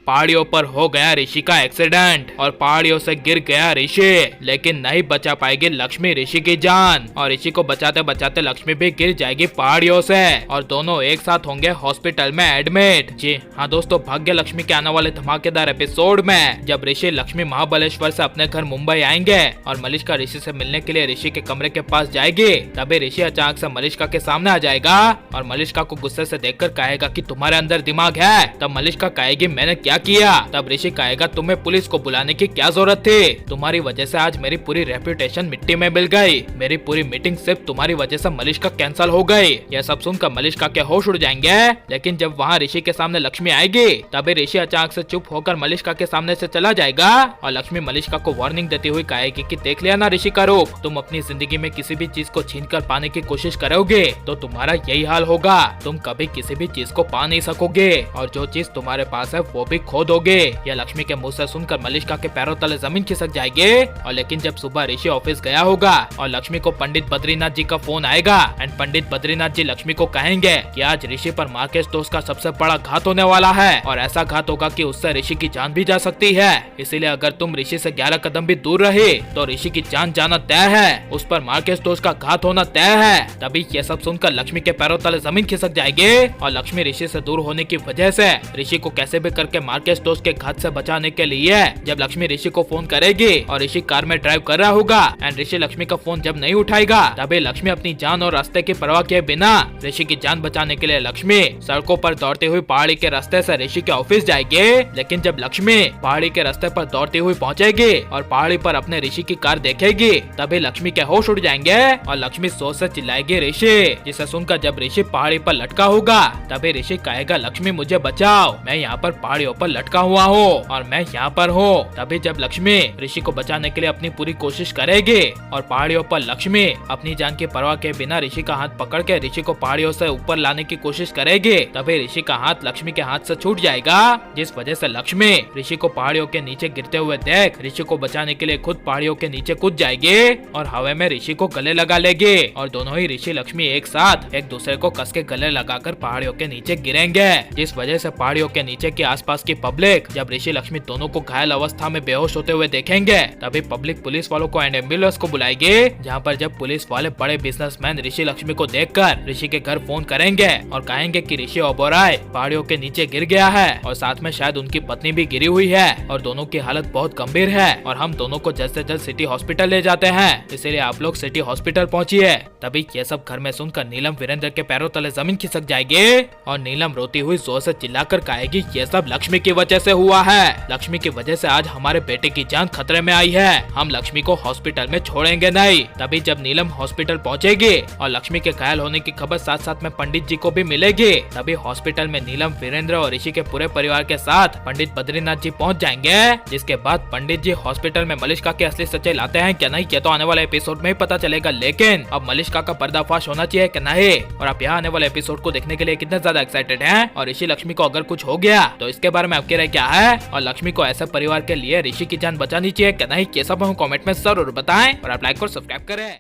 पहाड़ियों पर हो गया ऋषि का एक्सीडेंट और पहाड़ियों से गिर गया ऋषि, लेकिन नहीं बचा पाएगी लक्ष्मी ऋषि की जान और ऋषि को बचाते बचाते लक्ष्मी भी गिर जाएगी पहाड़ियों से और दोनों एक साथ होंगे हॉस्पिटल में एडमिट। जी हाँ दोस्तों, भाग्य लक्ष्मी के आने वाले धमाकेदार एपिसोड में जब ऋषि लक्ष्मी महाबलेश्वर से अपने घर मुंबई आएंगे और मलिष्का ऋषि से मिलने के लिए ऋषि के कमरे के पास जाएगी, तभी ऋषि अचानक से मलिष्का के सामने आ जाएगा और मलिष्का को गुस्से से देखकर कहेगा कि तुम्हारे अंदर दिमाग है। तब मलिष्का कहेगी मैंने क्या किया? तब ऋषि कहेगा तुम्हें पुलिस को बुलाने की क्या जरूरत थी? तुम्हारी वजह से आज मेरी पूरी रेपुटेशन मिट्टी में मिल गई। मेरी पूरी मीटिंग सिर्फ तुम्हारी वजह से मलिष्का कैंसिल हो गई। यह सब सुनकर मलिष्का के होश उड़ जाएंगे, लेकिन जब वहाँ ऋषि के सामने लक्ष्मी आएगी तभी ऋषि अचानक से चुप होकर मलिष्का के सामने से चला जाएगा और लक्ष्मी मलिष्का को वार्निंग देती हुई कहेगी कि देख लिया ना ऋषि का रूप, तुम अपनी जिंदगी में किसी भी चीज को छीन कर पाने की कोशिश करोगे तो तुम्हारा यही हाल होगा। तुम कभी किसी भी चीज को पा नहीं सकोगे और जो चीज तुम्हारे पास है वो भी खो दोगे। यह लक्ष्मी के मुंह से सुनकर मलिष्का के पैरों तले जमीन खिसक जाएगी। और लेकिन जब सुबह ऋषि ऑफिस गया होगा और लक्ष्मी को पंडित बद्रीनाथ जी का फोन आएगा एंड पंडित बद्रीनाथ जी लक्ष्मी को कहेंगे कि आज ऋषि पर मार्केश दोस्त का सबसे बड़ा घात होने वाला है और ऐसा घात होगा कि उससे ऋषि की जान भी जा सकती है, इसीलिए अगर तुम ऋषि से 11 कदम भी दूर रहे तो ऋषि की जान जाना तय है, उस पर मार्केश दोस्त का घात होना तय है। तभी ये सब सुनकर लक्ष्मी के पैरों तले जमीन खिसक जाएगी और लक्ष्मी ऋषि से दूर होने की वजह से ऋषि को कैसे भी करके मार्केश दोस्त के घात से बचाने के लिए जब लक्ष्मी ऋषि को फोन करेगी और ऋषि कार में ड्राइव कर रहा होगा एंड ऋषि लक्ष्मी का फोन जब नहीं उठाएगा तभी लक्ष्मी अपनी जान और रास्ते की परवाह किए बिना ऋषि की जान बचाने के लिए लक्ष्मी सड़कों पर दौड़ती हुई पहाड़ी के रास्ते से ऋषि के ऑफिस जाएगी। लेकिन जब लक्ष्मी पहाड़ी के रास्ते पर दौड़ती हुई पहुंचेगी और पहाड़ी पर अपने ऋषि की कार देखेगी तभी लक्ष्मी के होश उड़ जाएंगे और लक्ष्मी सोच से चिल्लाएगी ऋषि, जिसे सुनकर जब ऋषि पहाड़ी पर लटका होगा तभी ऋषि कहेगा लक्ष्मी मुझे बचाओ, मैं यहाँ पर पहाड़ियों पर लटका हुआ हूँ और मैं यहाँ पर हूँ। तभी जब लक्ष्मी ऋषि को बचाने के लिए अपनी पूरी कोशिश करेगी और पहाड़ियों पर लक्ष्मी अपनी जान की परवाह के बिना ऋषि का हाथ पकड़ के ऋषि को पहाड़ियों से ऊपर लाने की कोशिश करेगी, तभी ऋषि का हाथ लक्ष्मी के हाथ से छूट जाएगा, जिस वजह से लक्ष्मी ऋषि को पहाड़ियों के नीचे गिरते हुए देख ऋषि को बचाने के लिए खुद पहाड़ियों के नीचे कूद जाएगी और हवा में ऋषि को गले लगा लेगी और दोनों ही ऋषि लक्ष्मी एक साथ एक दूसरे को कस के गले लगाकर पहाड़ियों के नीचे गिरेंगे, जिस वजह से पहाड़ियों के नीचे के आसपास की पब्लिक जब ऋषि लक्ष्मी दोनों को घायल अवस्था में बेहोश होते हुए देखेंगे तभी पब्लिक पुलिस वालों को एंड एम्बुलेंस को बुलाएगी, जहाँ पर जब पुलिस वाले बड़े बिजनेसमैन ऋषि लक्ष्मी को देखकर ऋषि के घर फोन करेंगे और कहेंगे कि ऋषि ओबेरॉय पहाड़ियों के नीचे गिर गया है और साथ में शायद उनकी पत्नी भी गिरी हुई है और दोनों की हालत बहुत गंभीर है और हम दोनों को जल्द से जल्द सिटी हॉस्पिटल ले जाते हैं, इसीलिए आप लोग सिटी हॉस्पिटल पहुंचिए। तभी ये सब घर में सुनकर नीलम वीरेंद्र के पैरों तले जमीन खिसक जाएगी और नीलम रोती हुई जोर से चिल्लाकर कहेगी ये सब लक्ष्मी की वजह से हुआ है, लक्ष्मी की वजह से आज हमारे बेटे की जान खतरे में आई है, हम लक्ष्मी को हॉस्पिटल में छोड़ेंगे नहीं। तभी जब नीलम हॉस्पिटल पहुंचेगी और लक्ष्मी के घायल होने की खबर साथ साथ में पंडित जी को भी मिलेगी, तभी हॉस्पिटल में नीलम वीरेंद्र और ऋषि के पूरे परिवार के साथ पंडित बद्रीनाथ जी पहुंच जाएंगे, जिसके बाद पंडित जी हॉस्पिटल में मलिष्का की असली सच्चाई लाते हैं क्या नहीं ये तो आने वाले एपिसोड में ही पता चलेगा, लेकिन अब मलिष्का का पर्दाफाश होना चाहिए क्या नहीं। और आप यहाँ आने वाले एपिसोड को देखने के लिए कितने ज्यादा एक्साइटेड हैं और ऋषि लक्ष्मी को अगर कुछ हो गया तो इसके बारे में आपकी राय क्या है और लक्ष्मी को ऐसे परिवार के लिए ऋषि की जान बचानी चाहिए क्या नहीं, ये सब हम कमेंट में जरूर बताएं और आप लाइक और सब्सक्राइब करें।